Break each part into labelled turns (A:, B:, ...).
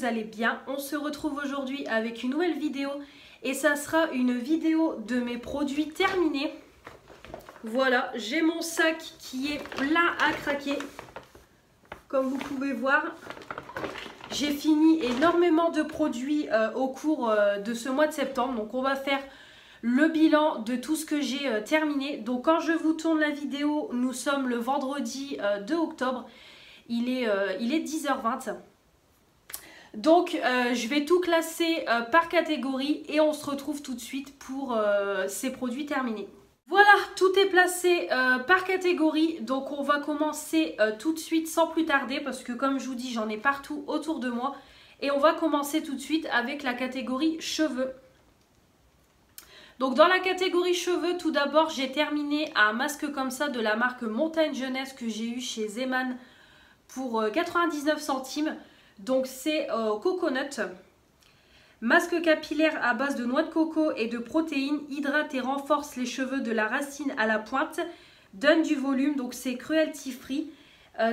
A: allez bien. On se retrouve aujourd'hui avec une nouvelle vidéo et ça sera une vidéo de mes produits terminés. Voilà, j'ai mon sac qui est plein à craquer. Comme vous pouvez voir, j'ai fini énormément de produits au cours de ce mois de septembre. Donc on va faire le bilan de tout ce que j'ai terminé. Donc quand je vous tourne la vidéo, nous sommes le vendredi 2 octobre. Il est 10h20. Donc je vais tout classer par catégorie et on se retrouve tout de suite pour ces produits terminés. Voilà, tout est placé par catégorie. Donc on va commencer tout de suite sans plus tarder parce que comme je vous dis, j'en ai partout autour de moi. Et on va commencer tout de suite avec la catégorie cheveux. Donc dans la catégorie cheveux, tout d'abord, j'ai terminé un masque comme ça de la marque Montagne Jeunesse que j'ai eu chez Zeman pour 99 centimes. Donc c'est coconut. Masque capillaire à base de noix de coco et de protéines, hydrate et renforce les cheveux de la racine à la pointe, donne du volume, donc c'est cruelty free.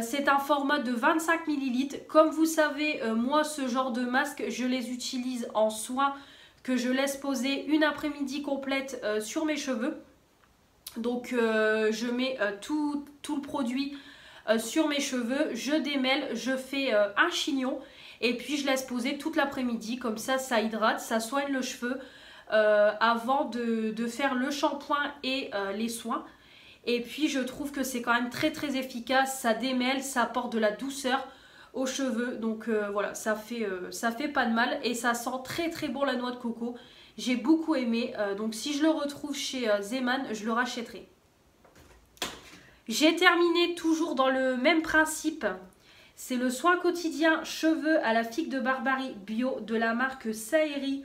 A: C'est un format de 25 ml. Comme vous savez, moi ce genre de masque, je les utilise en soin que je laisse poser une après-midi complète sur mes cheveux. Donc je mets tout le produit sur mes cheveux, je démêle, je fais un chignon. Et puis je laisse poser toute l'après-midi, comme ça hydrate, ça soigne le cheveu avant de faire le shampoing et les soins. Et puis je trouve que c'est quand même très efficace, ça démêle, ça apporte de la douceur aux cheveux. Donc voilà, ça fait pas de mal et ça sent très bon la noix de coco. J'ai beaucoup aimé, donc si je le retrouve chez Zeman, je le rachèterai. J'ai terminé toujours dans le même principe. C'est le soin quotidien cheveux à la figue de Barbarie bio de la marque Saeri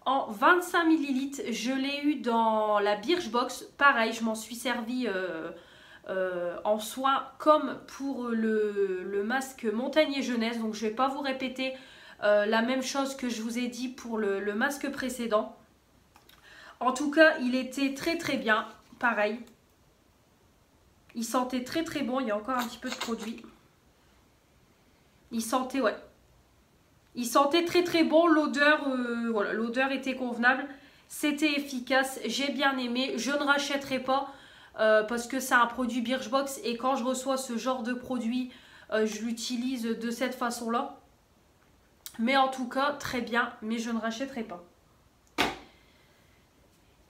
A: en 25 ml. Je l'ai eu dans la Birchbox. Pareil, je m'en suis servi en soin comme pour le masque Montagne Jeunesse. Donc je ne vais pas vous répéter la même chose que je vous ai dit pour le masque précédent. En tout cas, il était très bien. Pareil. Il sentait très bon. Il y a encore un petit peu de produit. Il sentait, ouais. Il sentait très bon. L'odeur, voilà, l'odeur était convenable. C'était efficace. J'ai bien aimé. Je ne rachèterai pas parce que c'est un produit Birchbox. Et quand je reçois ce genre de produit, je l'utilise de cette façon-là. Mais en tout cas, très bien. Mais je ne rachèterai pas.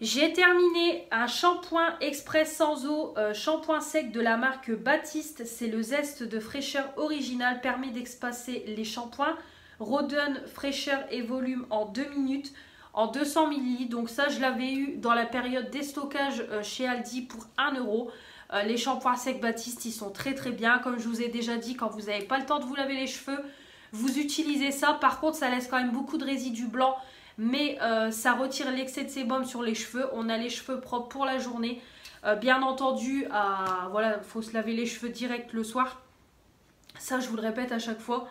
A: J'ai terminé un shampoing express sans eau, shampoing sec de la marque Baptiste. C'est le zeste de fraîcheur original, permet d'espacer les shampoings, redonne fraîcheur et volume en 2 minutes, en 200 ml. Donc ça, je l'avais eu dans la période déstockage chez Aldi pour 1 €. Les shampoings secs Baptiste, ils sont très bien. Comme je vous ai déjà dit, quand vous n'avez pas le temps de vous laver les cheveux, vous utilisez ça. Par contre, ça laisse quand même beaucoup de résidus blancs. Mais ça retire l'excès de sébum sur les cheveux. On a les cheveux propres pour la journée. Bien entendu, voilà, il faut se laver les cheveux direct le soir. Ça, je vous le répète à chaque fois.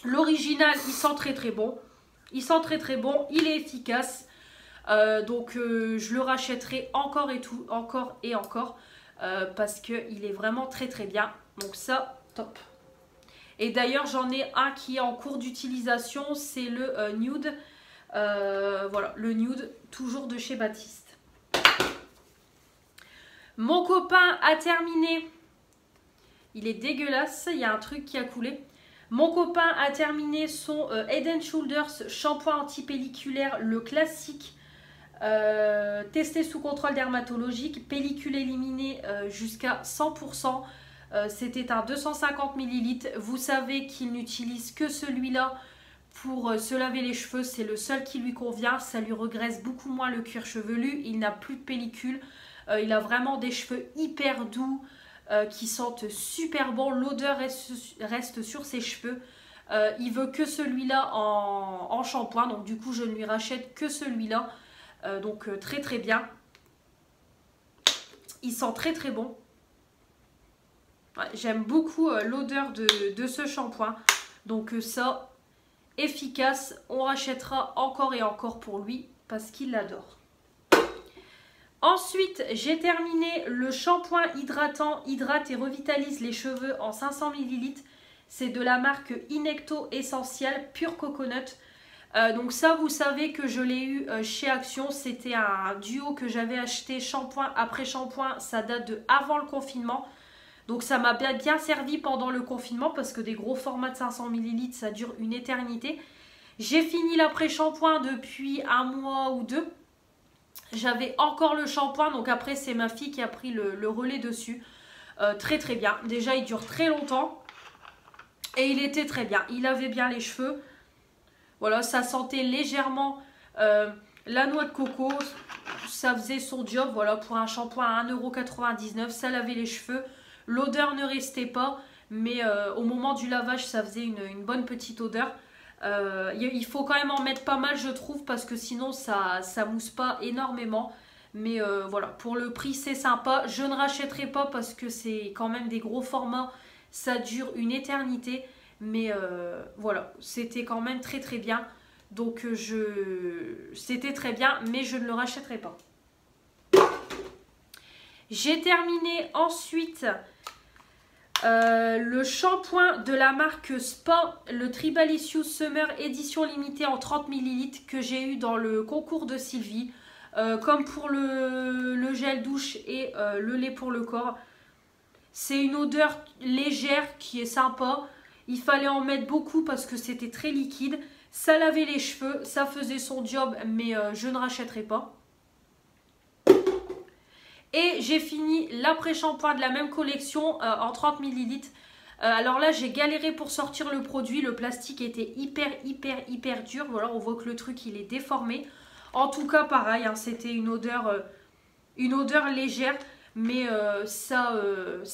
A: L'original, il sent très bon. Il sent très bon. Il est efficace. Donc, je le rachèterai encore et encore. Parce qu'il est vraiment très bien. Donc ça, top. Et d'ailleurs, j'en ai un qui est en cours d'utilisation, c'est le Nude. Voilà, le Nude, toujours de chez Baptiste. Mon copain a terminé. Il est dégueulasse, il y a un truc qui a coulé. Mon copain a terminé son Head & Shoulders shampoing antipelliculaire, le classique. Testé sous contrôle dermatologique, pellicule éliminée jusqu'à 100%. C'était un 250 ml. Vous savez qu'il n'utilise que celui-là pour se laver les cheveux. C'est le seul qui lui convient. Ça lui regraisse beaucoup moins le cuir chevelu. Il n'a plus de pellicule. Il a vraiment des cheveux hyper doux qui sentent super bon. L'odeur reste sur ses cheveux. Il veut que celui-là en shampoing. Donc du coup, je ne lui rachète que celui-là. Donc très bien. Il sent très bon. Ouais, j'aime beaucoup l'odeur de ce shampoing. Donc ça, efficace. On rachètera encore et encore pour lui parce qu'il l'adore. Ensuite, j'ai terminé le shampoing hydratant. Hydrate et revitalise les cheveux en 500 ml. C'est de la marque Inecto Essential Pure Coconut. Donc ça, vous savez que je l'ai eu chez Action. C'était un duo que j'avais acheté shampoing après shampoing. Ça date de avant le confinement. Donc ça m'a bien servi pendant le confinement parce que des gros formats de 500 ml, ça dure une éternité. J'ai fini l'après-shampoing depuis un mois ou deux. J'avais encore le shampoing, donc après c'est ma fille qui a pris le relais dessus. Très très bien. Déjà il dure très longtemps. Et il était très bien. Il avait bien les cheveux. Voilà, ça sentait légèrement la noix de coco. Ça faisait son job. Voilà, pour un shampoing à 1,99 €. Ça lavait les cheveux. L'odeur ne restait pas. Mais au moment du lavage, ça faisait une bonne petite odeur. Il faut quand même en mettre pas mal, je trouve. Parce que sinon, ça mousse pas énormément. Mais voilà, pour le prix, c'est sympa. Je ne rachèterai pas parce que c'est quand même des gros formats. Ça dure une éternité. Mais voilà, c'était quand même très très bien. Donc c'était très bien, mais je ne le rachèterai pas. J'ai terminé ensuite le shampoing de la marque Spa, le Tribalicious Summer édition limitée en 30 ml que j'ai eu dans le concours de Sylvie. Comme pour le gel douche et le lait pour le corps. C'est une odeur légère qui est sympa. Il fallait en mettre beaucoup parce que c'était très liquide. Ça lavait les cheveux, ça faisait son job, mais je ne rachèterai pas. Et j'ai fini l'après-shampoing de la même collection en 30 ml. Alors là, j'ai galéré pour sortir le produit. Le plastique était hyper dur. Voilà, on voit que le truc, il est déformé. En tout cas, pareil, hein, c'était une odeur légère. Mais ça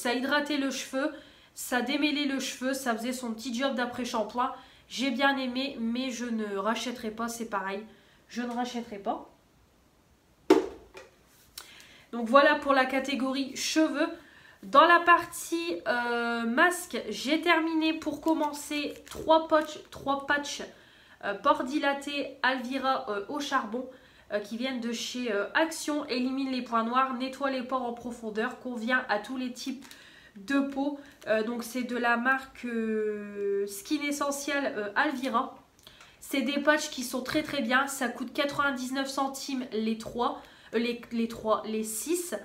A: hydratait le cheveu. Ça démêlait le cheveu, ça faisait son petit job d'après-shampoing. J'ai bien aimé, mais je ne rachèterai pas, c'est pareil. Je ne rachèterai pas. Donc voilà pour la catégorie cheveux. Dans la partie masque, j'ai terminé pour commencer 3 patchs port dilaté Alvira au charbon qui viennent de chez Action. Élimine les points noirs, nettoie les pores en profondeur, convient à tous les types de peau. Donc c'est de la marque Skin Essential Alvira. C'est des patchs qui sont très très bien. Ça coûte 99 centimes les 6.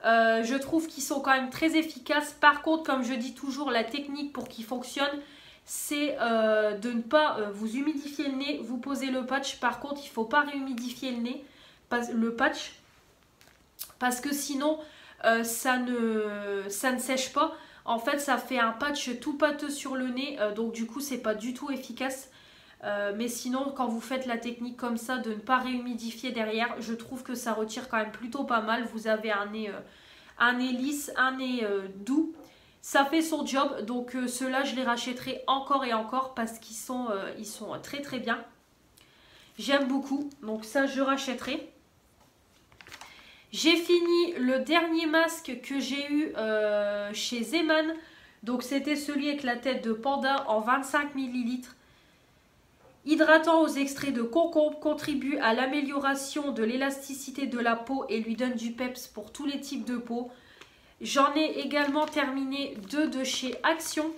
A: Je trouve qu'ils sont quand même très efficaces. Par contre, comme je dis toujours, la technique pour qu'ils fonctionnent, c'est de ne pas vous humidifier le nez. Vous posez le patch. Par contre, il ne faut pas réhumidifier le patch. Parce que sinon, ça ne sèche pas. En fait, ça fait un patch tout pâteux sur le nez. Donc du coup, c'est pas du tout efficace. Mais sinon, quand vous faites la technique comme ça, de ne pas réhumidifier derrière, je trouve que ça retire quand même plutôt pas mal. Vous avez un nez lisse, un nez doux. Ça fait son job. Donc ceux-là, je les rachèterai encore et encore parce qu'ils sont très très bien. J'aime beaucoup. Donc ça, je rachèterai. J'ai fini le dernier masque que j'ai eu chez Zeman. Donc c'était celui avec la tête de panda en 25 ml. Hydratant aux extraits de concombre, contribue à l'amélioration de l'élasticité de la peau et lui donne du peps pour tous les types de peau. J'en ai également terminé 2 de chez Action.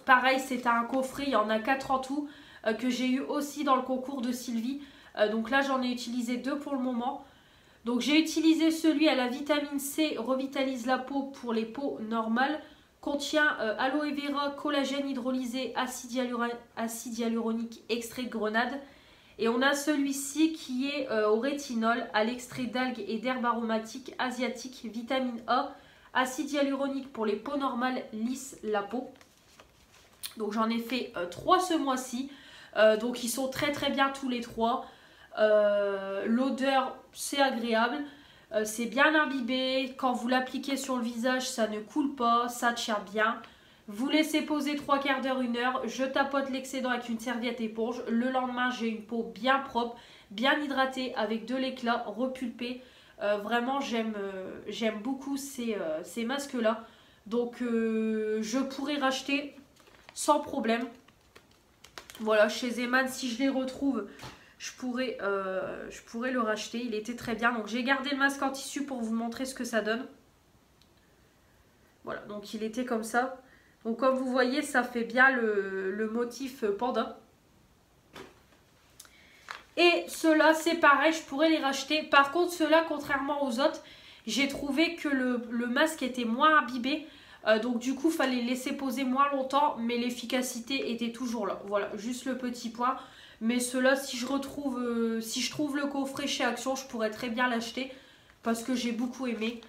A: Pareil, c'est un coffret, il y en a 4 en tout, que j'ai eu aussi dans le concours de Sylvie. Donc là, j'en ai utilisé 2 pour le moment. Donc j'ai utilisé celui à la vitamine C, revitalise la peau pour les peaux normales. Contient aloe vera, collagène hydrolysé, acide hyaluronique, extrait de grenade. Et on a celui-ci qui est au rétinol, à l'extrait d'algues et d'herbes aromatiques asiatiques, vitamine A, acide hyaluronique pour les peaux normales, lisse la peau. Donc j'en ai fait 3 ce mois-ci. Donc ils sont très très bien tous les 3. L'odeur, c'est agréable. C'est bien imbibé. Quand vous l'appliquez sur le visage, ça ne coule pas, ça tient bien. Vous laissez poser 3 quarts d'heure, 1 heure. Je tapote l'excédent avec une serviette éponge. Le lendemain, j'ai une peau bien propre, bien hydratée, avec de l'éclat, repulpée. Vraiment, j'aime beaucoup ces masques-là. Donc, je pourrais racheter sans problème. Voilà, chez Zeman, si je les retrouve, je pourrais le racheter. Il était très bien. Donc j'ai gardé le masque en tissu pour vous montrer ce que ça donne. Voilà, donc il était comme ça. Donc comme vous voyez, ça fait bien le motif panda. Et ceux-là, c'est pareil, je pourrais les racheter. Par contre, ceux-là, contrairement aux autres, j'ai trouvé que le masque était moins imbibé. Donc du coup, il fallait laisser poser moins longtemps, mais l'efficacité était toujours là. Voilà, juste le petit point. Mais ceux-là, si je trouve le coffret chez Action, je pourrais très bien l'acheter. Parce que j'ai beaucoup aimé.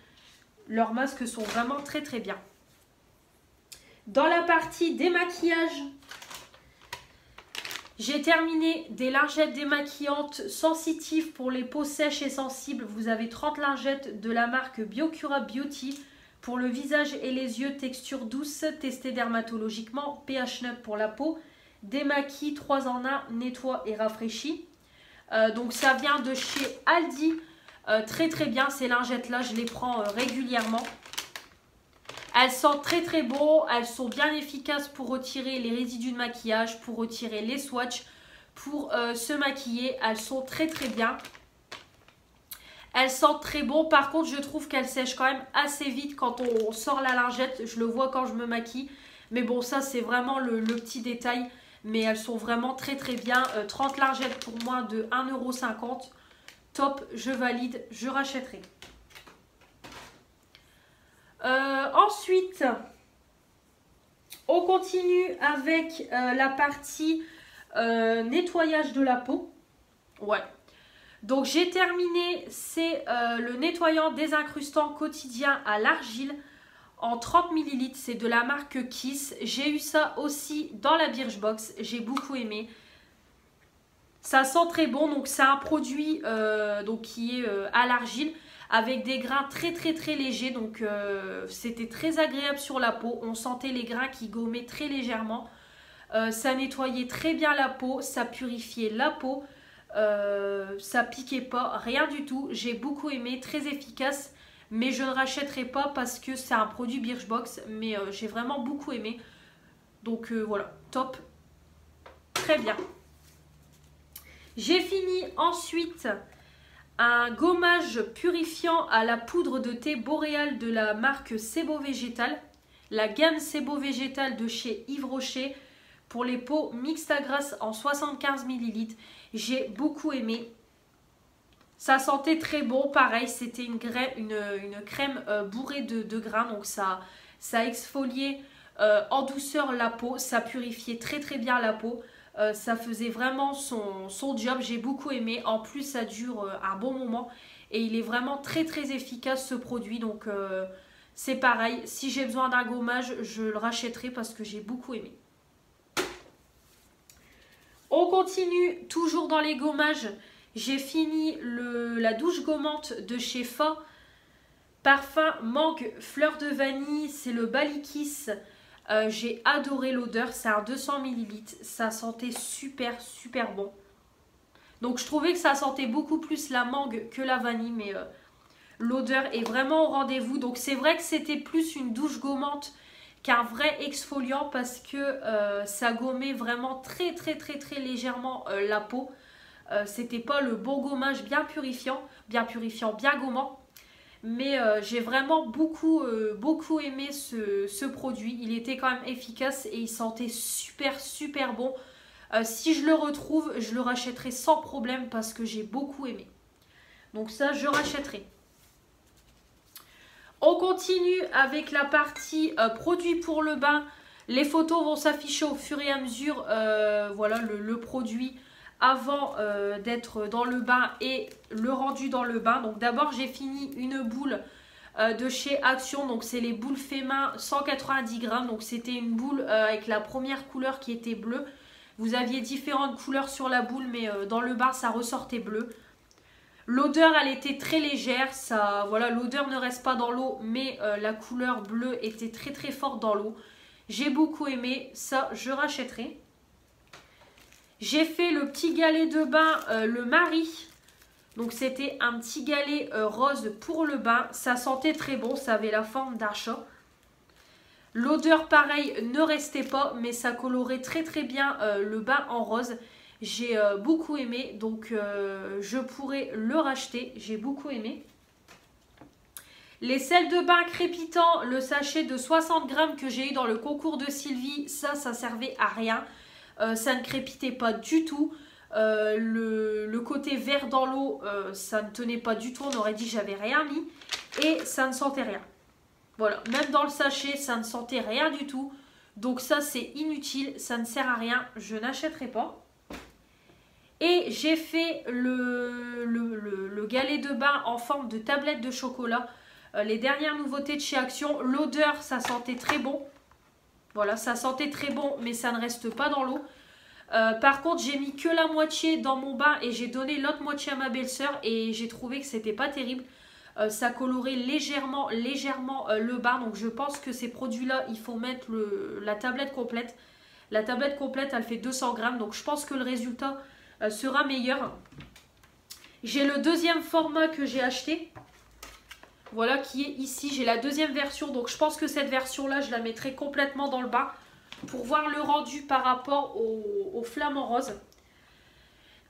A: Leurs masques sont vraiment très très bien. Dans la partie démaquillage, j'ai terminé des lingettes démaquillantes sensitives pour les peaux sèches et sensibles. Vous avez 30 lingettes de la marque Biocura Beauty pour le visage et les yeux, texture douce, testée dermatologiquement, pH neutre pour la peau, démaquille 3 en 1, nettoie et rafraîchit. Donc ça vient de chez Aldi, très très bien ces lingettes là, je les prends régulièrement. Elles sentent très très bon, elles sont bien efficaces pour retirer les résidus de maquillage, pour retirer les swatchs, pour se maquiller. Elles sont très très bien. Elles sentent très bon, par contre je trouve qu'elles sèchent quand même assez vite quand on sort la lingette. Je le vois quand je me maquille, mais bon ça c'est vraiment le petit détail. Mais elles sont vraiment très très bien. 30 lingettes pour moins de 1,50 €. Top, je valide, je rachèterai. Ensuite, on continue avec la partie nettoyage de la peau. Ouais. Donc j'ai terminé, c'est le nettoyant désincrustant quotidien à l'argile en 30 ml. C'est de la marque Kiss. J'ai eu ça aussi dans la Birchbox. J'ai beaucoup aimé. Ça sent très bon. Donc c'est un produit donc, qui est à l'argile, avec des grains très très très légers, donc c'était très agréable sur la peau. On sentait les grains qui gommaient très légèrement. Ça nettoyait très bien la peau, ça purifiait la peau, ça piquait pas, rien du tout. J'ai beaucoup aimé, très efficace, mais je ne rachèterai pas parce que c'est un produit Birchbox, mais j'ai vraiment beaucoup aimé. Donc voilà, top, très bien. J'ai fini ensuite un gommage purifiant à la poudre de thé boréal de la marque Sebo Végétal. La gamme Sebo Végétal de chez Yves Rocher pour les peaux mixtes à grasse en 75 ml. J'ai beaucoup aimé. Ça sentait très bon. Pareil, c'était une crème bourrée de grains. Donc ça exfoliait en douceur la peau. Ça purifiait très très bien la peau. Ça faisait vraiment son job, j'ai beaucoup aimé. En plus ça dure un bon moment et il est vraiment très très efficace ce produit. Donc c'est pareil, si j'ai besoin d'un gommage je le rachèterai parce que j'ai beaucoup aimé. On continue toujours dans les gommages. J'ai fini la douche gommante de chez Fa. Parfum mangue fleur de vanille, c'est le Balikis. J'ai adoré l'odeur, c'est un 200 ml, ça sentait super super bon. Donc je trouvais que ça sentait beaucoup plus la mangue que la vanille, mais l'odeur est vraiment au rendez-vous. Donc c'est vrai que c'était plus une douche gommante qu'un vrai exfoliant parce que ça gommait vraiment très très très très légèrement la peau. C'était pas le bon gommage bien purifiant, bien gommant. Mais j'ai vraiment beaucoup aimé ce produit. Il était quand même efficace et il sentait super super bon. Si je le retrouve, je le rachèterai sans problème parce que j'ai beaucoup aimé. Donc ça, je rachèterai. On continue avec la partie produits pour le bain. Les photos vont s'afficher au fur et à mesure. Voilà le produit avant d'être dans le bain et le rendu dans le bain. Donc d'abord j'ai fini une boule de chez Action, donc c'est les boules fait main 190 grammes. Donc c'était une boule avec la première couleur qui était bleue. Vous aviez différentes couleurs sur la boule, mais dans le bain ça ressortait bleu. L'odeur elle était très légère, voilà, l'odeur ne reste pas dans l'eau, mais la couleur bleue était très très forte dans l'eau. J'ai beaucoup aimé, ça je rachèterai. J'ai fait le petit galet de bain, le Marie. Donc c'était un petit galet rose pour le bain. Ça sentait très bon, ça avait la forme d'un chat. L'odeur pareil ne restait pas, mais ça colorait très très bien le bain en rose. J'ai beaucoup aimé, donc je pourrais le racheter. J'ai beaucoup aimé. Les sels de bain crépitants, le sachet de 60 grammes que j'ai eu dans le concours de Sylvie, ça servait à rien. Ça ne crépitait pas du tout. Le côté vert dans l'eau, ça ne tenait pas du tout. On aurait dit que j'avais rien mis. Et ça ne sentait rien. Voilà, même dans le sachet, ça ne sentait rien du tout. Donc ça, c'est inutile. Ça ne sert à rien. Je n'achèterai pas. Et j'ai fait le galet de bain en forme de tablette de chocolat. Les dernières nouveautés de chez Action. L'odeur, ça sentait très bon. Voilà, ça sentait très bon, mais ça ne reste pas dans l'eau. Par contre, j'ai mis que la moitié dans mon bain et j'ai donné l'autre moitié à ma belle-sœur. Et j'ai trouvé que c'était pas terrible. Ça colorait légèrement le bain. Donc je pense que ces produits-là, il faut mettre la tablette complète. La tablette complète, elle fait 200 grammes. Donc je pense que le résultat sera meilleur. J'ai le deuxième format que j'ai acheté. Voilà, qui est ici. J'ai la deuxième version. Donc je pense que cette version-là, je la mettrai complètement dans le bain. Pour voir le rendu par rapport au flamant rose.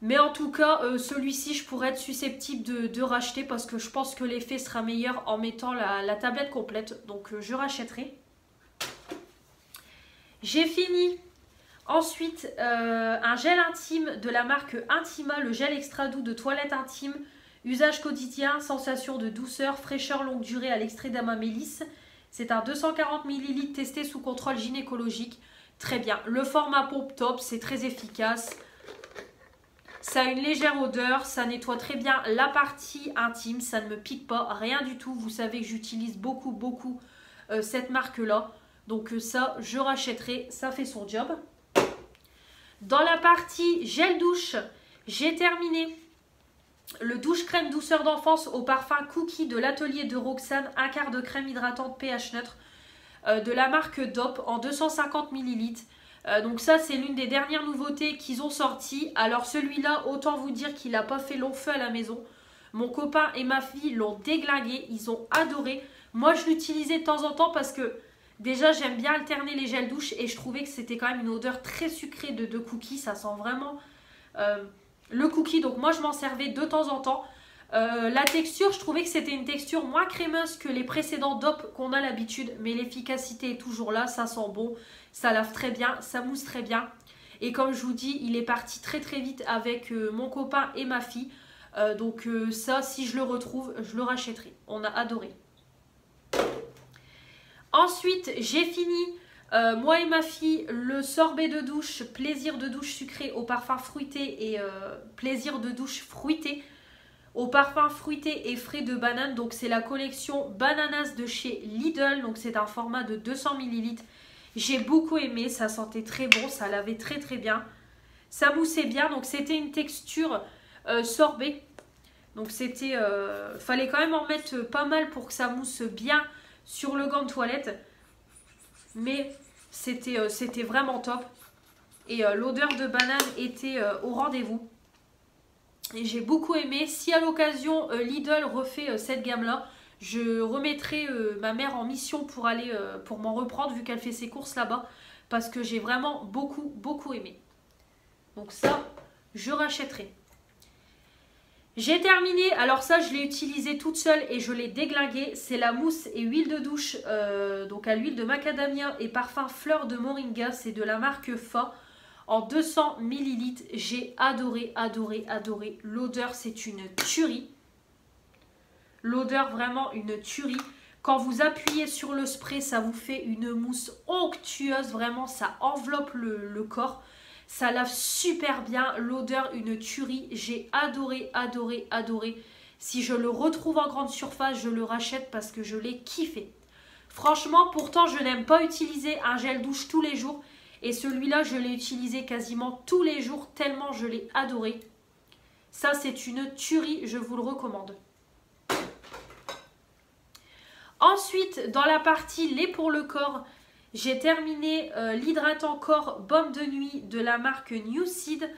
A: Mais en tout cas, celui-ci, je pourrais être susceptible de racheter. Parce que je pense que l'effet sera meilleur en mettant la tablette complète. Donc je rachèterai. J'ai fini. Ensuite, un gel intime de la marque Intima, le gel extra doux de toilette intime, usage quotidien, sensation de douceur, fraîcheur longue durée à l'extrait d'amamélis. C'est un 240 ml testé sous contrôle gynécologique. Très bien. Le format pompe top, c'est très efficace. Ça a une légère odeur, ça nettoie très bien la partie intime, ça ne me pique pas, rien du tout. Vous savez que j'utilise beaucoup cette marque-là. Donc ça, je rachèterai, ça fait son job. Dans la partie gel douche, j'ai terminé le douche crème douceur d'enfance au parfum Cookie de l'atelier de Roxane, un quart de crème hydratante pH neutre de la marque DOP en 250 ml. Donc ça, c'est l'une des dernières nouveautés qu'ils ont sorties. Alors celui-là, autant vous dire qu'il n'a pas fait long feu à la maison. Mon copain et ma fille l'ont déglingué, ils ont adoré. Moi, je l'utilisais de temps en temps parce que déjà, j'aime bien alterner les gels douche et je trouvais que c'était quand même une odeur très sucrée de cookies. Ça sent vraiment le cookie. Donc moi, je m'en servais de temps en temps. La texture, je trouvais que c'était une texture moins crémeuse que les précédents DOP qu'on a l'habitude. Mais l'efficacité est toujours là. Ça sent bon, ça lave très bien, ça mousse très bien. Et comme je vous dis, il est parti très vite avec mon copain et ma fille. Donc ça, si je le retrouve, je le rachèterai. On a adoré. Ensuite, j'ai fini, moi et ma fille, le sorbet de douche, plaisir de douche sucré au parfum fruité et plaisir de douche fruité au parfum fruité et frais de banane. Donc c'est la collection Bananas de chez Lidl, donc c'est un format de 200 ml. J'ai beaucoup aimé, ça sentait très bon, ça lavait très bien. Ça moussait bien, donc c'était une texture sorbet. Donc c'était, fallait quand même en mettre pas mal pour que ça mousse bien sur le gant de toilette, mais c'était vraiment top. Et l'odeur de banane était au rendez-vous. Et j'ai beaucoup aimé. Si à l'occasion Lidl refait cette gamme-là, je remettrai ma mère en mission pour aller pour m'en reprendre vu qu'elle fait ses courses là-bas. Parce que j'ai vraiment beaucoup aimé. Donc ça, je rachèterai. J'ai terminé, alors ça je l'ai utilisé toute seule et je l'ai déglingué. C'est la mousse et huile de douche, donc à l'huile de macadamia et parfum fleur de moringa. C'est de la marque Fa en 200 ml. J'ai adoré. L'odeur, c'est une tuerie. L'odeur, vraiment une tuerie. Quand vous appuyez sur le spray, ça vous fait une mousse onctueuse. Vraiment, ça enveloppe le corps. Ça lave super bien, l'odeur une tuerie, j'ai adoré. Si je le retrouve en grande surface, je le rachète parce que je l'ai kiffé. Franchement, pourtant je n'aime pas utiliser un gel douche tous les jours. Et celui-là, je l'ai utilisé quasiment tous les jours tellement je l'ai adoré. Ça, c'est une tuerie, je vous le recommande. Ensuite, dans la partie lait pour le corps, j'ai terminé l'hydratant corps baume de nuit de la marque New Seed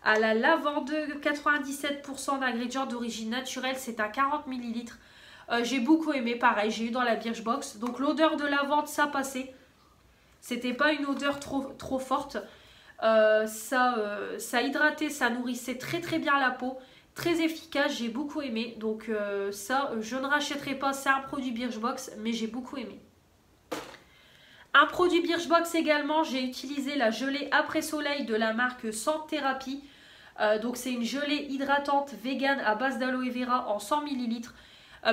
A: à la lavande, 97% d'ingrédients d'origine naturelle, c'est à 40 ml. J'ai beaucoup aimé, pareil, j'ai eu dans la Birchbox. Donc l'odeur de lavande, ça passait. C'était pas une odeur trop forte. Ça hydratait, ça nourrissait très bien la peau. très efficace, j'ai beaucoup aimé. Donc ça, je ne rachèterai pas, c'est un produit Birchbox, mais j'ai beaucoup aimé. Un produit Birchbox également, j'ai utilisé la gelée après soleil de la marque Sand Therapy. Donc c'est une gelée hydratante vegan à base d'aloe vera en 100 ml.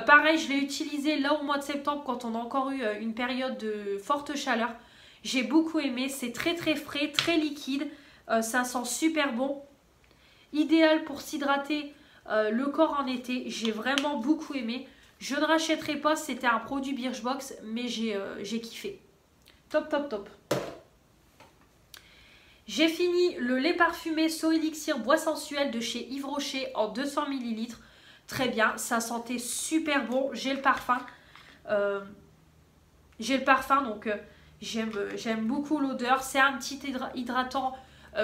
A: Pareil, je l'ai utilisé là au mois de septembre quand on a encore eu une période de forte chaleur. J'ai beaucoup aimé, c'est très très frais, très liquide, ça sent super bon. Idéal pour s'hydrater le corps en été, j'ai vraiment beaucoup aimé. Je ne rachèterai pas, c'était un produit Birchbox, mais j'ai kiffé. Top, top, top. J'ai fini le lait parfumé So Elixir Bois Sensuel de chez Yves Rocher en 200 ml. Très bien, ça sentait super bon. J'ai le parfum. Donc j'aime beaucoup l'odeur. C'est un petit hydratant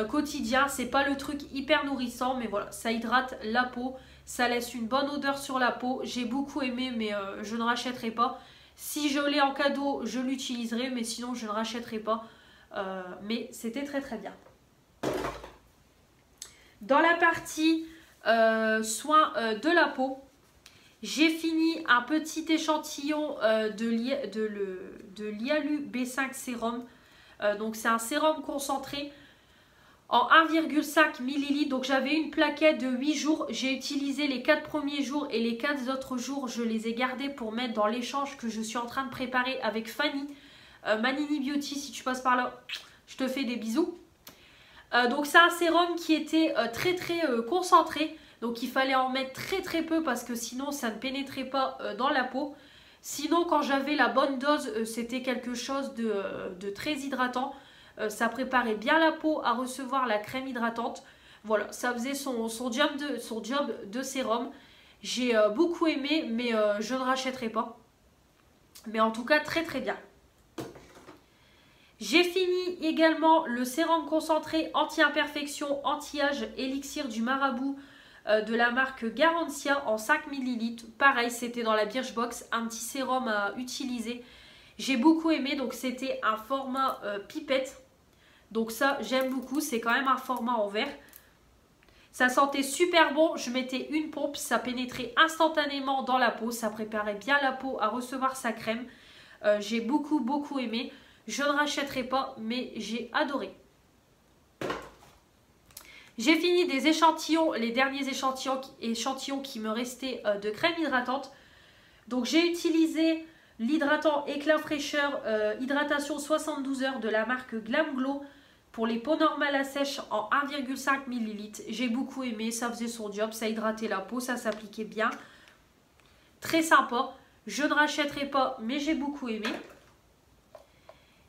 A: quotidien. C'est pas le truc hyper nourrissant, mais voilà, ça hydrate la peau. Ça laisse une bonne odeur sur la peau. J'ai beaucoup aimé, mais je ne rachèterai pas. Si je l'ai en cadeau, je l'utiliserai, mais sinon je ne rachèterai pas. Mais c'était très très bien. Dans la partie soins de la peau, j'ai fini un petit échantillon de l'Yalu B5 sérum. Donc c'est un sérum concentré en 1,5 ml. Donc j'avais une plaquette de 8 jours. J'ai utilisé les 4 premiers jours et les 4 autres jours, je les ai gardés pour mettre dans l'échange que je suis en train de préparer avec Fanny. Manini Beauty, si tu passes par là, je te fais des bisous. Donc c'est un sérum qui était très très concentré. Donc il fallait en mettre très très peu parce que sinon ça ne pénétrait pas dans la peau. Sinon quand j'avais la bonne dose, c'était quelque chose de très hydratant. Ça préparait bien la peau à recevoir la crème hydratante. Voilà, ça faisait son job de sérum. J'ai beaucoup aimé, mais je ne rachèterai pas. Mais en tout cas très très bien. J'ai fini également le sérum concentré anti-imperfection, anti-âge, élixir du marabout de la marque Garantia en 5 ml. Pareil, c'était dans la Birchbox, un petit sérum à utiliser. J'ai beaucoup aimé, donc c'était un format pipette. Donc ça, j'aime beaucoup, c'est quand même un format en verre. Ça sentait super bon, je mettais une pompe, ça pénétrait instantanément dans la peau. Ça préparait bien la peau à recevoir sa crème. J'ai beaucoup aimé. Je ne rachèterai pas, mais j'ai adoré. J'ai fini des échantillons, les derniers échantillons qui me restaient de crème hydratante. Donc j'ai utilisé l'hydratant éclat fraîcheur hydratation 72 heures de la marque Glam Glow pour les peaux normales à sèche en 1,5 ml. J'ai beaucoup aimé, ça faisait son job, ça hydratait la peau, ça s'appliquait bien. Très sympa. Je ne rachèterai pas, mais j'ai beaucoup aimé.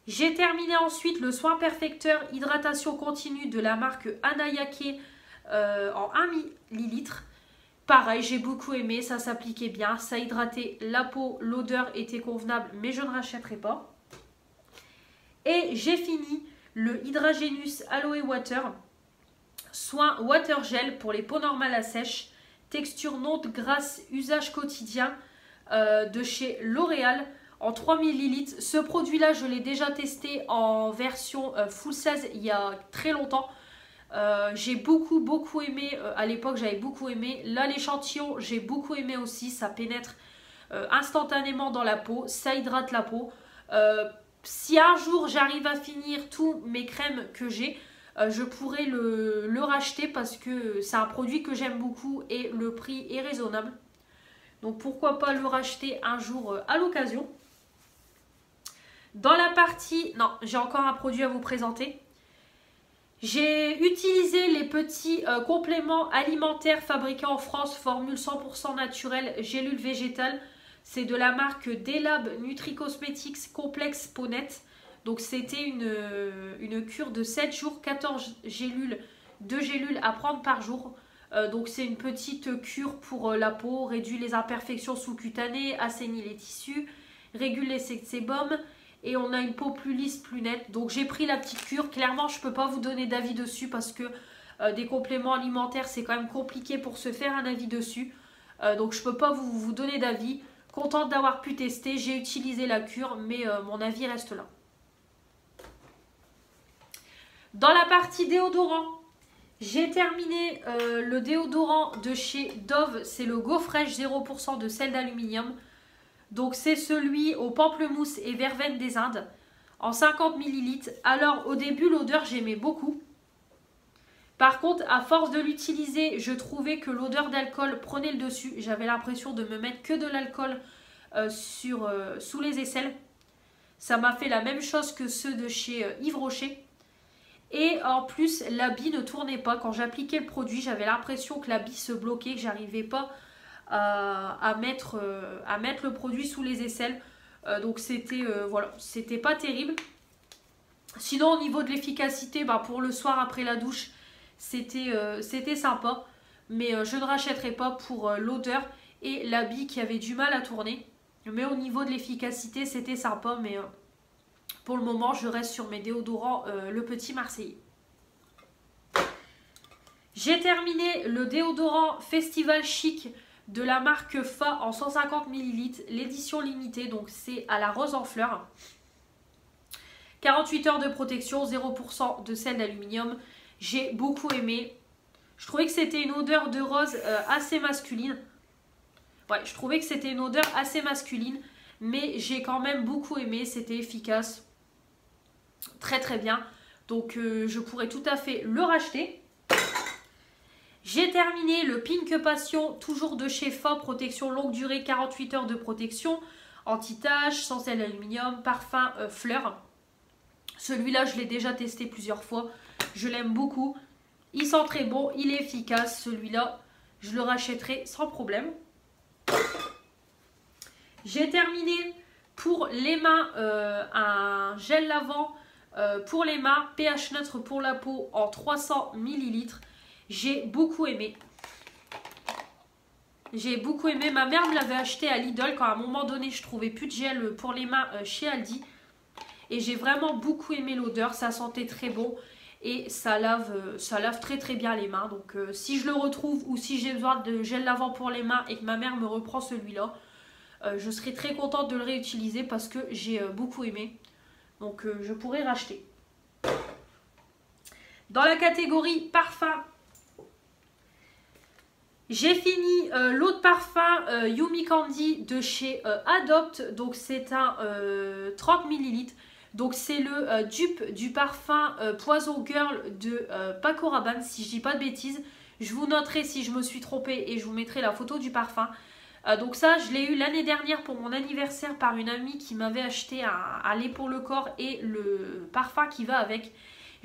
A: J'ai terminé ensuite le soin perfecteur hydratation continue de la marque Anayake en 1 ml. Pareil, j'ai beaucoup aimé, ça s'appliquait bien, ça hydratait la peau, l'odeur était convenable, mais je ne rachèterai pas. Et j'ai fini le Hydragenus Aloe Water, soin water gel pour les peaux normales à sèche, texture non grasse, usage quotidien de chez L'Oréal. En 3 ml, ce produit-là, je l'ai déjà testé en version full size il y a très longtemps. J'ai beaucoup aimé, à l'époque j'avais beaucoup aimé. Là l'échantillon, j'ai beaucoup aimé aussi, ça pénètre instantanément dans la peau, ça hydrate la peau. Si un jour j'arrive à finir tous mes crèmes que j'ai, je pourrais le racheter parce que c'est un produit que j'aime beaucoup et le prix est raisonnable. Donc pourquoi pas le racheter un jour à l'occasion. Dans la partie... Non, j'ai encore un produit à vous présenter. J'ai utilisé les petits compléments alimentaires fabriqués en France, formule 100% naturelle, gélules végétales. C'est de la marque Delab Nutri-Cosmetics Complex Ponette. Donc c'était une cure de 7 jours, 14 gélules, 2 gélules à prendre par jour. Donc c'est une petite cure pour la peau, réduit les imperfections sous-cutanées, assainit les tissus, régule les sébums. Et on a une peau plus lisse, plus nette. Donc j'ai pris la petite cure. Clairement, je ne peux pas vous donner d'avis dessus parce que des compléments alimentaires, c'est quand même compliqué pour se faire un avis dessus. Donc je ne peux pas vous donner d'avis. Contente d'avoir pu tester. J'ai utilisé la cure, mais mon avis reste là. Dans la partie déodorant, J'ai terminé le déodorant de chez Dove, c'est le Go Fresh 0% de sel d'aluminium. Donc c'est celui au pamplemousse et verveine des Indes en 50 ml. Alors au début l'odeur j'aimais beaucoup. Par contre à force de l'utiliser je trouvais que l'odeur d'alcool prenait le dessus. J'avais l'impression de me mettre que de l'alcool sous les aisselles. Ça m'a fait la même chose que ceux de chez Yves Rocher. Et en plus, l'habit ne tournait pas. Quand j'appliquais le produit, j'avais l'impression que l'habit se bloquait, que j'arrivais pas à mettre le produit sous les aisselles. Donc c'était voilà, c'était pas terrible. Sinon, au niveau de l'efficacité, bah, pour le soir après la douche, c'était sympa. Mais je ne rachèterai pas pour l'odeur et l'habit qui avait du mal à tourner. Mais au niveau de l'efficacité, c'était sympa. Mais pour le moment, je reste sur mes déodorants le Petit Marseillais. J'ai terminé le déodorant Festival Chic de la marque Fa en 150 ml, l'édition limitée, donc c'est à la rose en fleurs. 48 heures de protection, 0% de sel d'aluminium. J'ai beaucoup aimé. Je trouvais que c'était une odeur de rose assez masculine. Ouais, je trouvais que c'était une odeur assez masculine, mais j'ai quand même beaucoup aimé, c'était efficace. Très très bien, donc je pourrais tout à fait le racheter. J'ai terminé le Pink Passion, toujours de chez Fa, protection longue durée, 48 heures de protection, anti-tache, sans sel d'aluminium, parfum fleur. Celui-là je l'ai déjà testé plusieurs fois, je l'aime beaucoup, il sent très bon, il est efficace, celui-là je le rachèterai sans problème. J'ai terminé pour les mains un gel lavant pour les mains, pH neutre pour la peau en 300 ml. J'ai beaucoup aimé. J'ai beaucoup aimé. Ma mère me l'avait acheté à Lidl quand à un moment donné je trouvais plus de gel pour les mains chez Aldi. Et j'ai vraiment beaucoup aimé l'odeur. Ça sentait très bon. Et ça lave très très bien les mains. Donc si je le retrouve ou si j'ai besoin de gel lavant pour les mains et que ma mère me reprend celui-là, je serai très contente de le réutiliser parce que j'ai beaucoup aimé. Donc je pourrais racheter. Dans la catégorie parfum, j'ai fini l'eau de parfum Yumi Candy de chez Adopt. Donc c'est un 30 ml. Donc c'est le dupe du parfum Poison Girl de Paco Rabanne, si je dis pas de bêtises. Je vous noterai si je me suis trompée et je vous mettrai la photo du parfum. Donc ça, je l'ai eu l'année dernière pour mon anniversaire par une amie qui m'avait acheté un lait pour le corps et le parfum qui va avec.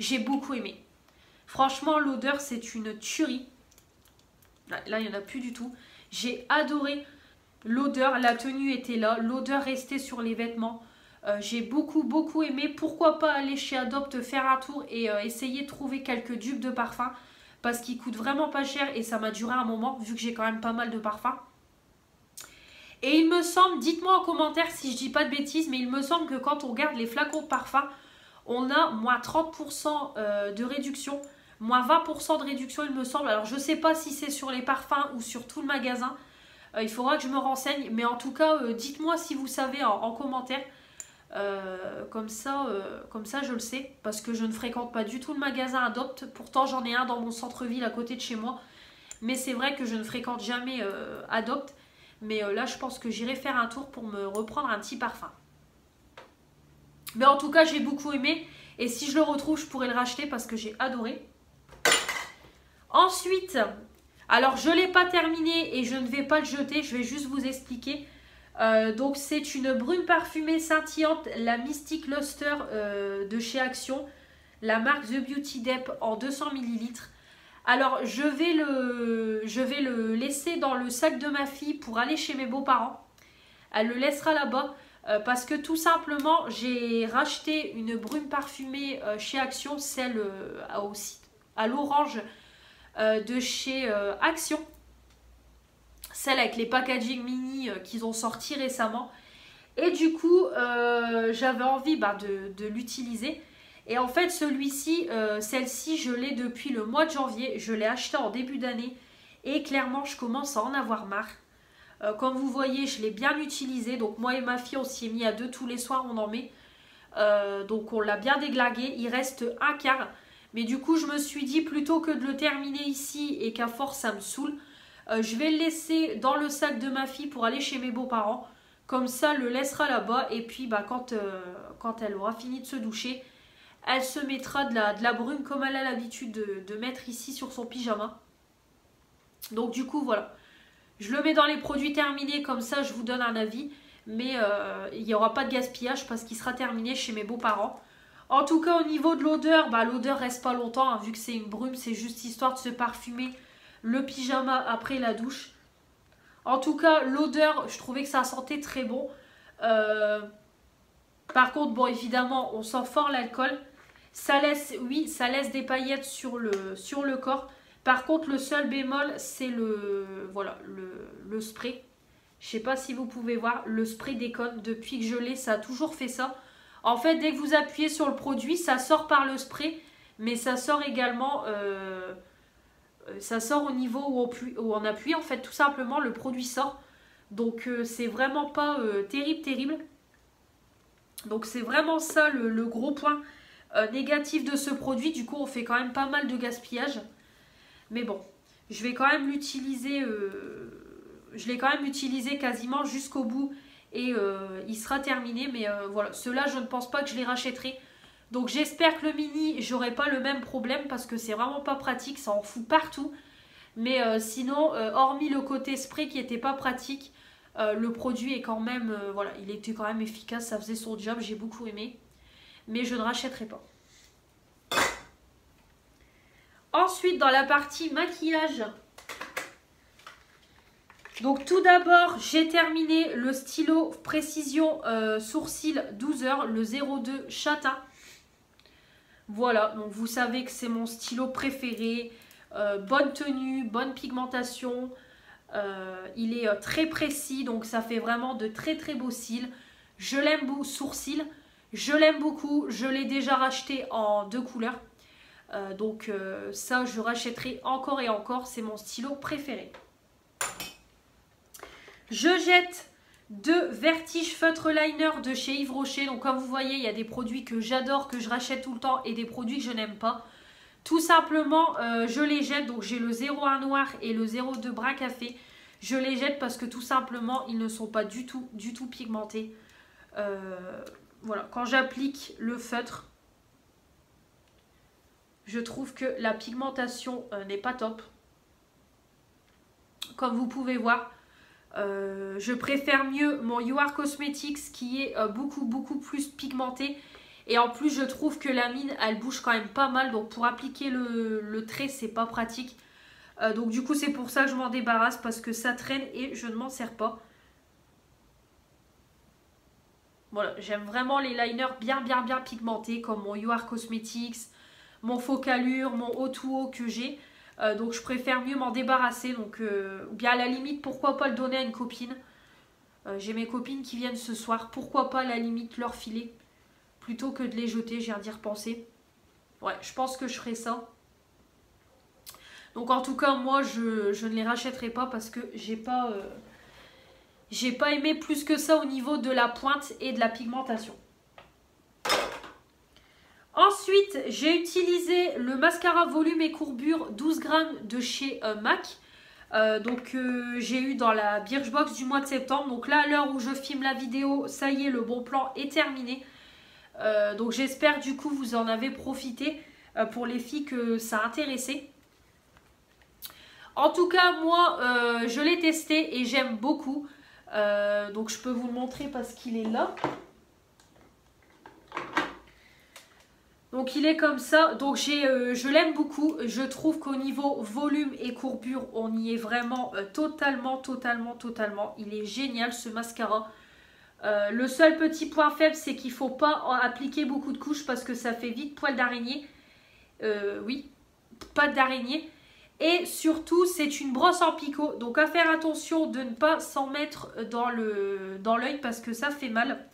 A: J'ai beaucoup aimé. Franchement, l'odeur, c'est une tuerie. Là, il n'y en a plus du tout. J'ai adoré l'odeur. La tenue était là. L'odeur restait sur les vêtements. J'ai beaucoup aimé. Pourquoi pas aller chez Adopt faire un tour et essayer de trouver quelques dupes de parfum. Parce qu'ils coûtent vraiment pas cher et ça m'a duré un moment vu que j'ai quand même pas mal de parfums. Et il me semble, dites-moi en commentaire si je dis pas de bêtises, mais il me semble que quand on regarde les flacons de parfum, on a moins 30% de réduction, moins 20% de réduction il me semble. Alors je sais pas si c'est sur les parfums ou sur tout le magasin, il faudra que je me renseigne, mais en tout cas dites-moi si vous savez en commentaire, comme ça je le sais, parce que je ne fréquente pas du tout le magasin Adopt, pourtant j'en ai un dans mon centre-ville à côté de chez moi, mais c'est vrai que je ne fréquente jamais Adopt. Mais là, je pense que j'irai faire un tour pour me reprendre un petit parfum. Mais en tout cas, j'ai beaucoup aimé. Et si je le retrouve, je pourrais le racheter parce que j'ai adoré. Ensuite, alors je ne l'ai pas terminé et je ne vais pas le jeter. Je vais juste vous expliquer. Donc, c'est une brume parfumée scintillante, la Mystic Luster de chez Action. La marque The Beauty Dep en 200 ml. Alors, je vais le laisser dans le sac de ma fille pour aller chez mes beaux-parents. Elle le laissera là-bas parce que tout simplement, j'ai racheté une brume parfumée chez Action, celle à l'orange de chez Action. Celle avec les packaging mini qu'ils ont sorti récemment. Et du coup, j'avais envie de l'utiliser. Et en fait, celui-ci, celle-ci, je l'ai depuis le mois de janvier. Je l'ai acheté en début d'année. Et clairement, je commence à en avoir marre. Comme vous voyez, je l'ai bien utilisé. Donc moi et ma fille, on s'y est mis à deux tous les soirs, on en met. Donc on l'a bien déglingué. Il reste un quart. Mais du coup, je me suis dit, plutôt que de le terminer ici et qu'à force ça me saoule, je vais le laisser dans le sac de ma fille pour aller chez mes beaux-parents. Comme ça, elle le laissera là-bas. Et puis, bah, quand elle aura fini de se doucher, elle se mettra de la brume comme elle a l'habitude de mettre ici sur son pyjama. Donc du coup, voilà. Je le mets dans les produits terminés, comme ça je vous donne un avis. Mais il n'y aura pas de gaspillage parce qu'il sera terminé chez mes beaux-parents. En tout cas, au niveau de l'odeur, bah, l'odeur reste pas longtemps. Hein, vu que c'est une brume, c'est juste histoire de se parfumer le pyjama après la douche. En tout cas, l'odeur, je trouvais que ça sentait très bon. Par contre, bon, évidemment, on sent fort l'alcool. Ça laisse, oui, ça laisse des paillettes sur le corps. Par contre, le seul bémol, c'est voilà, le spray. Je sais pas si vous pouvez voir, le spray déconne. Depuis que je l'ai, ça a toujours fait ça. En fait, dès que vous appuyez sur le produit, ça sort par le spray. Mais ça sort également... ça sort au niveau où on appuie. En fait, tout simplement, le produit sort. Donc, c'est vraiment pas terrible. Donc, c'est vraiment ça le gros point négatif de ce produit. Du coup, on fait quand même pas mal de gaspillage. Mais bon, je vais quand même l'utiliser... je l'ai quand même utilisé quasiment jusqu'au bout. Et il sera terminé. Mais voilà, ceux-là, je ne pense pas que je les rachèterai. Donc j'espère que le mini, j'aurai pas le même problème parce que c'est vraiment pas pratique, ça en fout partout. Mais sinon, hormis le côté spray qui était pas pratique, le produit est quand même, voilà, il était quand même efficace, ça faisait son job, j'ai beaucoup aimé. Mais je ne rachèterai pas. Ensuite, dans la partie maquillage, donc tout d'abord, j'ai terminé le stylo précision sourcil 12h, le 02 châtain. Voilà, donc vous savez que c'est mon stylo préféré. Bonne tenue, bonne pigmentation. Il est très précis, donc ça fait vraiment de très beaux cils. Je l'aime beaucoup, sourcils. Je l'aime beaucoup, je l'ai déjà racheté en 2 couleurs. Donc ça, je rachèterai encore et encore. C'est mon stylo préféré. Je jette 2 Vertige Feutre Liner de chez Yves Rocher. Donc comme vous voyez, il y a des produits que j'adore, que je rachète tout le temps et des produits que je n'aime pas. Tout simplement, je les jette. Donc j'ai le 01 noir et le 02 brun café. Je les jette parce que tout simplement, ils ne sont pas du tout pigmentés. Voilà, quand j'applique le feutre, je trouve que la pigmentation n'est pas top. Comme vous pouvez voir. Je préfère mieux mon You Are Cosmetics qui est beaucoup plus pigmenté. Et en plus, je trouve que la mine, elle bouge quand même pas mal. Donc pour appliquer le trait, c'est pas pratique. Donc du coup, c'est pour ça que je m'en débarrasse. Parce que ça traîne et je ne m'en sers pas. Voilà, j'aime vraiment les liners bien pigmentés. Comme mon You Are Cosmetics, mon Focalure, mon O2O que j'ai. Donc je préfère mieux m'en débarrasser. Donc ou bien à la limite, pourquoi pas le donner à une copine. J'ai mes copines qui viennent ce soir. Pourquoi pas à la limite leur filer. Plutôt que de les jeter, j'ai d'y repenser. Ouais, je pense que je ferai ça. Donc en tout cas, moi je ne les rachèterai pas parce que j'ai pas aimé plus que ça au niveau de la pointe et de la pigmentation. Ensuite, j'ai utilisé le mascara volume et courbure 12 grammes de chez MAC. J'ai eu dans la Birchbox du mois de septembre. Donc là, à l'heure où je filme la vidéo, ça y est, le bon plan est terminé. Donc j'espère du coup vous en avez profité pour les filles que ça a intéressé. En tout cas, moi, je l'ai testé et j'aime beaucoup. Donc je peux vous le montrer parce qu'il est là. Donc il est comme ça, donc je l'aime beaucoup, je trouve qu'au niveau volume et courbure, on y est vraiment totalement, il est génial ce mascara. Le seul petit point faible, c'est qu'il ne faut pas appliquer beaucoup de couches parce que ça fait vite poil d'araignée. Oui, pattes d'araignée. Et surtout, c'est une brosse en picot, donc à faire attention de ne pas s'en mettre dans l'œil parce que ça fait mal.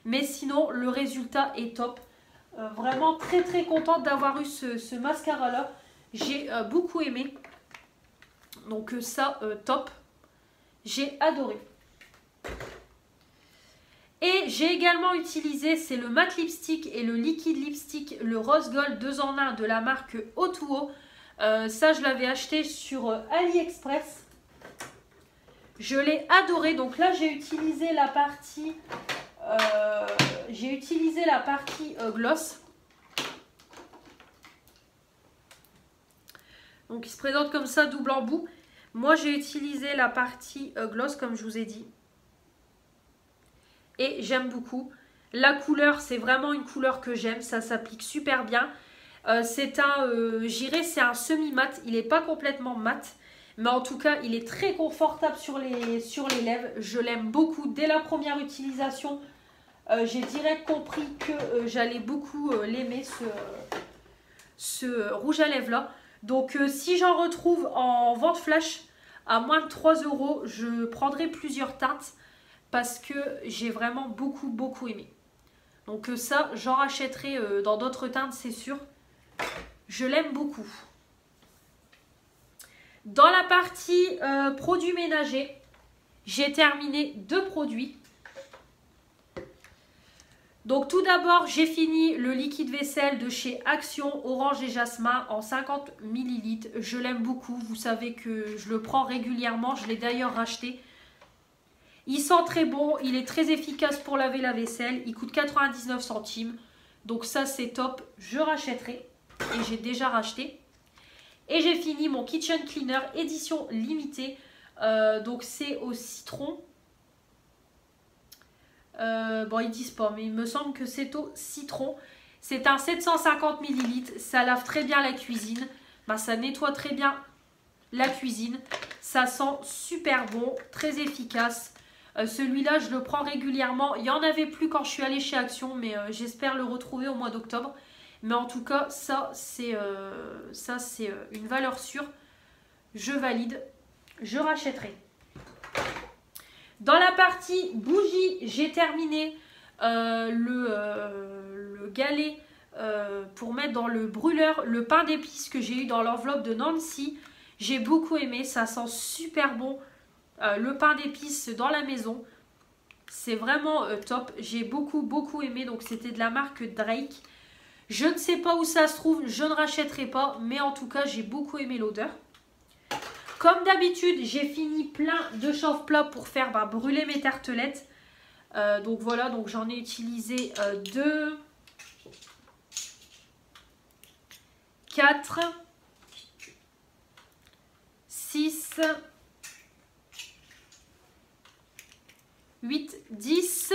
A: Mais sinon, le résultat est top. Vraiment très contente d'avoir eu ce mascara là. J'ai beaucoup aimé. Donc ça, top. J'ai adoré. Et j'ai également utilisé, c'est le matte lipstick et le liquide lipstick, le rose gold 2 en 1 de la marque O2O. Ça, je l'avais acheté sur AliExpress. Je l'ai adoré. Donc là, j'ai utilisé la partie, gloss. Donc il se présente comme ça, double embout. Moi, j'ai utilisé la partie gloss, comme je vous ai dit. Et j'aime beaucoup. La couleur, c'est vraiment une couleur que j'aime. Ça s'applique super bien. C'est un semi-mat. Il n'est pas complètement mat. Mais en tout cas, il est très confortable sur les lèvres. Je l'aime beaucoup. Dès la première utilisation, j'ai direct compris que j'allais beaucoup l'aimer, ce rouge à lèvres là. Donc si j'en retrouve en vente flash à moins de 3 €, je prendrai plusieurs teintes. Parce que j'ai vraiment beaucoup aimé. Donc ça, j'en rachèterai dans d'autres teintes, c'est sûr. Je l'aime beaucoup. Dans la partie produits ménagers, j'ai terminé 2 produits. Donc tout d'abord, j'ai fini le liquide vaisselle de chez Action Orange et Jasmin en 50 ml. Je l'aime beaucoup. Vous savez que je le prends régulièrement. Je l'ai d'ailleurs racheté. Il sent très bon, il est très efficace pour laver la vaisselle, il coûte 99 centimes. Donc ça c'est top, je rachèterai et j'ai déjà racheté. Et j'ai fini mon Kitchen Cleaner édition limitée, donc c'est au citron. Bon ils disent pas mais il me semble que c'est au citron. C'est un 750 ml, ça lave très bien la cuisine, ça nettoie très bien la cuisine. Ça sent super bon, très efficace. Celui-là, je le prends régulièrement. Il n'y en avait plus quand je suis allée chez Action, mais j'espère le retrouver au mois d'octobre. Mais en tout cas, ça, c'est une valeur sûre. Je valide. Je rachèterai. Dans la partie bougie, j'ai terminé le galet pour mettre dans le brûleur le pain d'épices que j'ai eu dans l'enveloppe de Nancy. J'ai beaucoup aimé. Ça sent super bon. Le pain d'épices dans la maison, c'est vraiment top. J'ai beaucoup aimé. Donc c'était de la marque Drake. Je ne sais pas où ça se trouve, je ne rachèterai pas, mais en tout cas j'ai beaucoup aimé l'odeur. Comme d'habitude, j'ai fini plein de chauffe-plat pour faire brûler mes tartelettes. Donc voilà, donc j'en ai utilisé 2, 4, 6, 8, 10,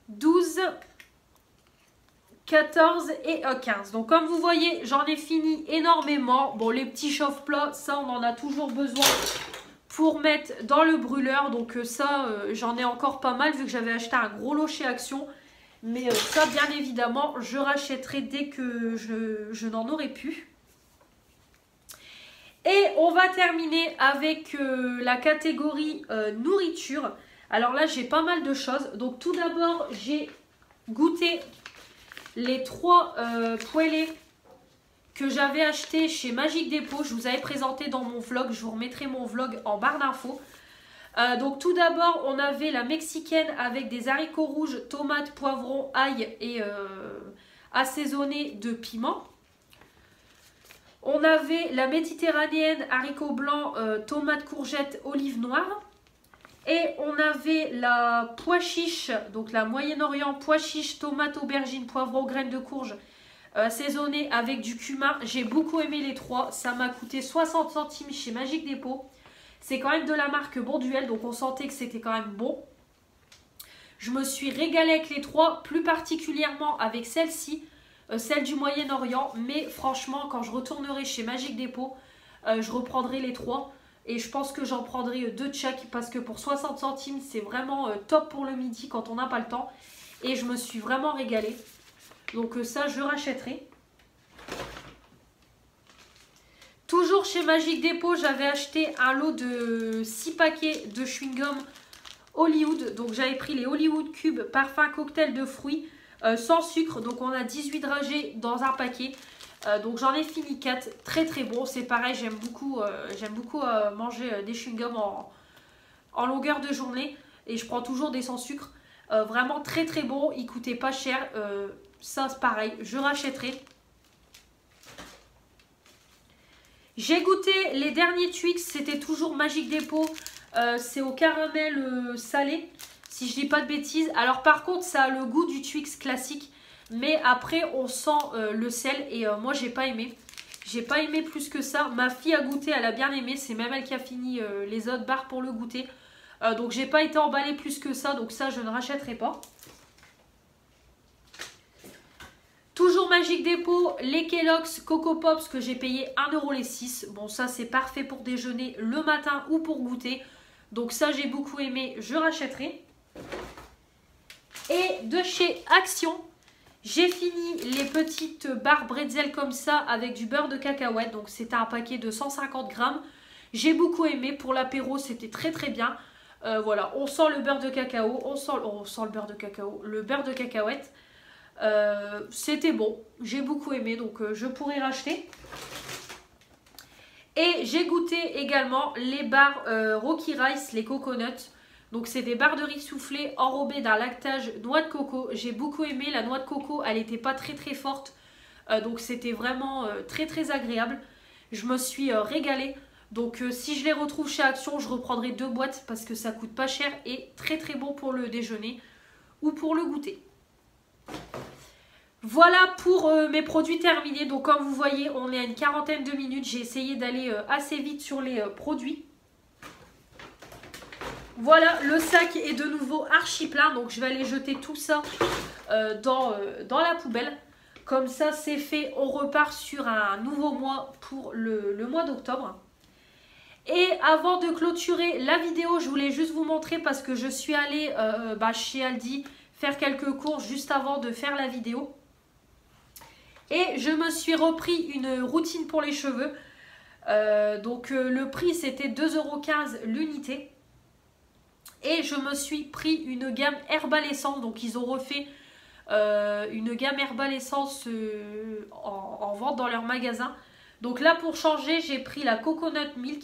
A: 12, 14 et 15. Donc comme vous voyez, j'en ai fini énormément. Bon, les petits chauffe-plats, ça on en a toujours besoin pour mettre dans le brûleur. Donc ça, j'en ai encore pas mal vu que j'avais acheté un gros lot chez Action. Mais ça, bien évidemment, je rachèterai dès que je n'en aurai plus. Et on va terminer avec la catégorie nourriture. Alors là, j'ai pas mal de choses. Donc tout d'abord, j'ai goûté les 3 poêlés que j'avais achetés chez Magic Depot. Je vous avais présenté dans mon vlog. Je vous remettrai mon vlog en barre d'infos. Donc tout d'abord, on avait la mexicaine avec des haricots rouges, tomates, poivrons, ail et assaisonné de piment. On avait la méditerranéenne, haricots blancs, tomates, courgettes, olives noires. Et on avait la pois chiche, donc la Moyen-Orient, pois chiche, tomates, aubergines, poivrons, graines de courge, assaisonnée avec du cumin. J'ai beaucoup aimé les 3. Ça m'a coûté 60 centimes chez Magic Depot. C'est quand même de la marque Bonduelle, donc on sentait que c'était quand même bon. Je me suis régalée avec les 3, plus particulièrement avec celle-ci, celle du Moyen-Orient. Mais franchement, quand je retournerai chez Magic Depot, je reprendrai les 3. Et je pense que j'en prendrai 2 de chaque parce que pour 60 centimes, c'est vraiment top pour le midi quand on n'a pas le temps. Et je me suis vraiment régalée. Donc ça, je rachèterai. Toujours chez Magic Depot, j'avais acheté un lot de 6 paquets de chewing-gum Hollywood. Donc j'avais pris les Hollywood Cube parfum cocktail de fruits sans sucre. Donc on a 18 dragées dans un paquet. Donc j'en ai fini 4, très très bon. C'est pareil, j'aime beaucoup manger des chewing-gums en longueur de journée. Et je prends toujours des sans sucre. Vraiment très très bon, ils coûtaient pas cher. Ça c'est pareil, je rachèterai. J'ai goûté les derniers Twix, c'était toujours Magic Dépôt. C'est au caramel salé, si je dis pas de bêtises. Alors par contre, ça a le goût du Twix classique. Mais après, on sent le sel et moi, j'ai pas aimé. J'ai pas aimé plus que ça. Ma fille a goûté, elle a bien aimé. C'est même elle qui a fini les autres barres pour le goûter. Donc, j'ai pas été emballée plus que ça. Donc, ça, je ne rachèterai pas. Toujours Magic Dépôt, les Kellogg's Coco Pops que j'ai payé 1 € les 6. Bon, ça, c'est parfait pour déjeuner le matin ou pour goûter. Donc, ça, j'ai beaucoup aimé. Je rachèterai. Et de chez Action, j'ai fini les petites barres bretzel comme ça avec du beurre de cacahuète. Donc c'était un paquet de 150 grammes. J'ai beaucoup aimé. Pour l'apéro, c'était très très bien. Voilà, on sent le beurre de cacao. On sent le beurre de cacao. Le beurre de cacahuète. C'était bon. J'ai beaucoup aimé. Donc je pourrais racheter. Et j'ai goûté également les barres Rocky Rice, les coconuts. Donc c'est des barres de riz soufflé enrobées d'un lactage noix de coco. J'ai beaucoup aimé, la noix de coco, elle n'était pas très très forte. Donc c'était vraiment très très agréable. Je me suis régalée. Donc si je les retrouve chez Action, je reprendrai 2 boîtes parce que ça coûte pas cher et très très bon pour le déjeuner ou pour le goûter. Voilà pour mes produits terminés. Donc comme vous voyez, on est à une quarantaine de minutes. J'ai essayé d'aller assez vite sur les produits. Voilà, le sac est de nouveau archi plein, donc je vais aller jeter tout ça dans la poubelle. Comme ça, c'est fait, on repart sur un nouveau mois pour le mois d'octobre. Et avant de clôturer la vidéo, je voulais juste vous montrer parce que je suis allée chez Aldi faire quelques courses juste avant de faire la vidéo. Et je me suis repris une routine pour les cheveux. Le prix, c'était 2,15 € l'unité. Et je me suis pris une gamme Herbal Essence. Donc ils ont refait une gamme Herbal Essence en vente dans leur magasin. Donc là pour changer, j'ai pris la Coconut Milk.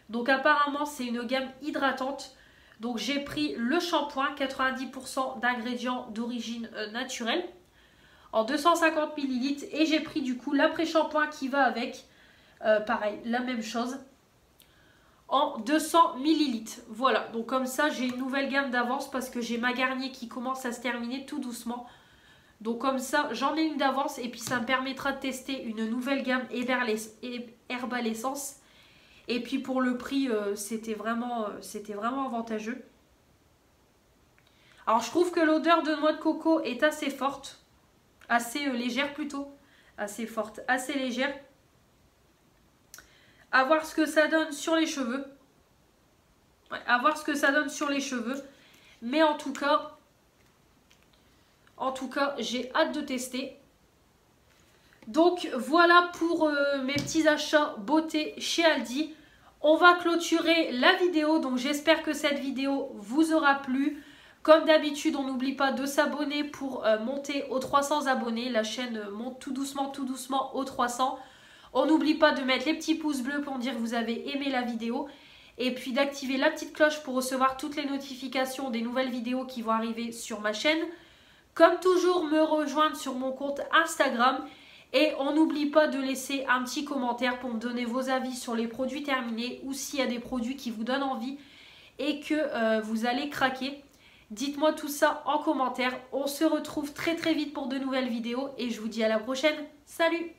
A: Donc apparemment c'est une gamme hydratante. Donc j'ai pris le shampoing, 90% d'ingrédients d'origine naturelle, en 250 ml. Et j'ai pris du coup l'après-shampoing qui va avec. Pareil, la même chose. En 200 ml. Voilà, donc comme ça j'ai une nouvelle gamme d'avance parce que j'ai ma Garnier qui commence à se terminer tout doucement. Donc comme ça j'en ai une d'avance et puis ça me permettra de tester une nouvelle gamme Herbal Essence. Et puis pour le prix c'était vraiment avantageux. Alors je trouve que l'odeur de noix de coco est assez forte, assez légère plutôt, assez forte, assez légère. À voir ce que ça donne sur les cheveux. Ouais, à voir ce que ça donne sur les cheveux. Mais en tout cas, j'ai hâte de tester. Donc voilà pour mes petits achats beauté chez Aldi. On va clôturer la vidéo. Donc j'espère que cette vidéo vous aura plu. Comme d'habitude, on n'oublie pas de s'abonner pour monter aux 300 abonnés. La chaîne monte tout doucement aux 300. On n'oublie pas de mettre les petits pouces bleus pour dire que vous avez aimé la vidéo. Et puis d'activer la petite cloche pour recevoir toutes les notifications des nouvelles vidéos qui vont arriver sur ma chaîne. Comme toujours, me rejoindre sur mon compte Instagram. Et on n'oublie pas de laisser un petit commentaire pour me donner vos avis sur les produits terminés. Ou s'il y a des produits qui vous donnent envie et que vous allez craquer. Dites-moi tout ça en commentaire. On se retrouve très très vite pour de nouvelles vidéos. Et je vous dis à la prochaine. Salut!